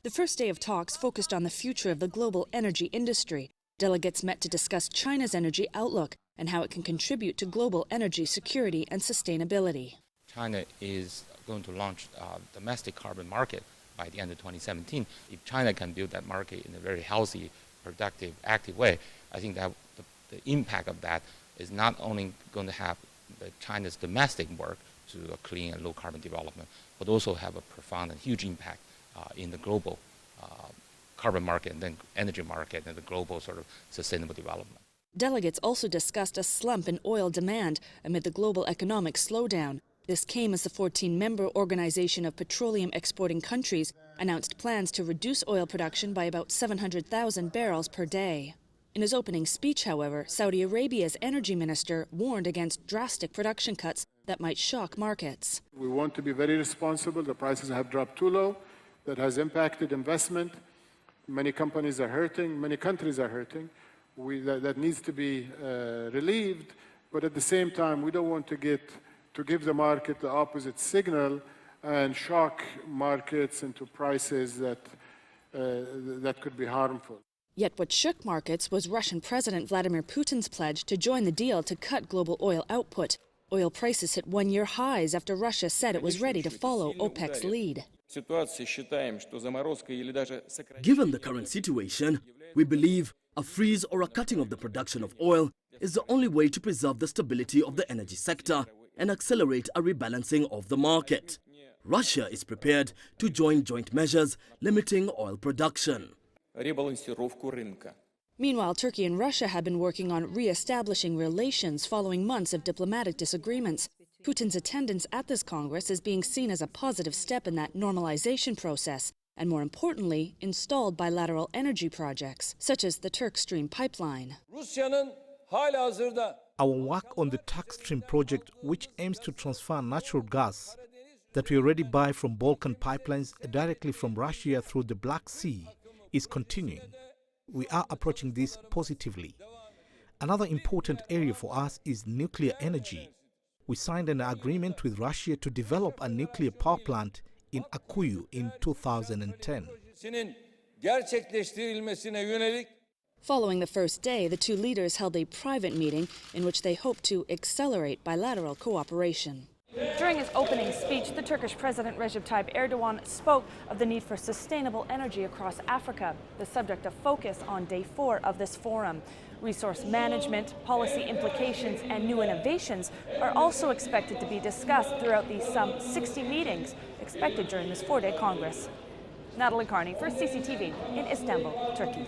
The first day of talks focused on the future of the global energy industry. Delegates met to discuss China's energy outlook and how it can contribute to global energy security and sustainability. China is going to launch a domestic carbon market by the end of 2017. If China can build that market in a very healthy, productive, active way, I think that the impact of that is not only going to have China's domestic work to a clean and low carbon development, but also have a profound and huge impact in the global carbon market and then energy market and the global sort of sustainable development. Delegates also discussed a slump in oil demand amid the global economic slowdown. This came as the 14-member Organization of Petroleum Exporting Countries announced plans to reduce oil production by about 700,000 barrels per day. In his opening speech, however, Saudi Arabia's energy minister warned against drastic production cuts that might shock markets. We want to be very responsible. The prices have dropped too low. That has impacted investment. Many companies are hurting. Many countries are hurting. That needs to be relieved. But at the same time, we don't want to give the market the opposite signal and shock markets into prices that could be harmful. Yet what shook markets was Russian President Vladimir Putin's pledge to join the deal to cut global oil output. Oil prices hit one-year highs after Russia said it was ready to follow OPEC's lead. Given the current situation, we believe a freeze or a cutting of the production of oil is the only way to preserve the stability of the energy sector and accelerate a rebalancing of the market. Russia is prepared to join joint measures limiting oil production. Meanwhile, Turkey and Russia have been working on re-establishing relations following months of diplomatic disagreements. Putin's attendance at this Congress is being seen as a positive step in that normalization process, and more importantly, installed bilateral energy projects, such as the Turk Stream pipeline. Our work on the Turk Stream project, which aims to transfer natural gas that we already buy from Balkan pipelines directly from Russia through the Black Sea, is continuing. We are approaching this positively. Another important area for us is nuclear energy. We signed an agreement with Russia to develop a nuclear power plant in Akuyu in 2010. Following the first day, the two leaders held a private meeting in which they hoped to accelerate bilateral cooperation. During his opening speech, the Turkish President Recep Tayyip Erdogan spoke of the need for sustainable energy across Africa, the subject of focus on day 4 of this forum. Resource management, policy implications, and new innovations are also expected to be discussed throughout these some 60 meetings expected during this 4-day Congress. Natalie Carney for CCTV in Istanbul, Turkey.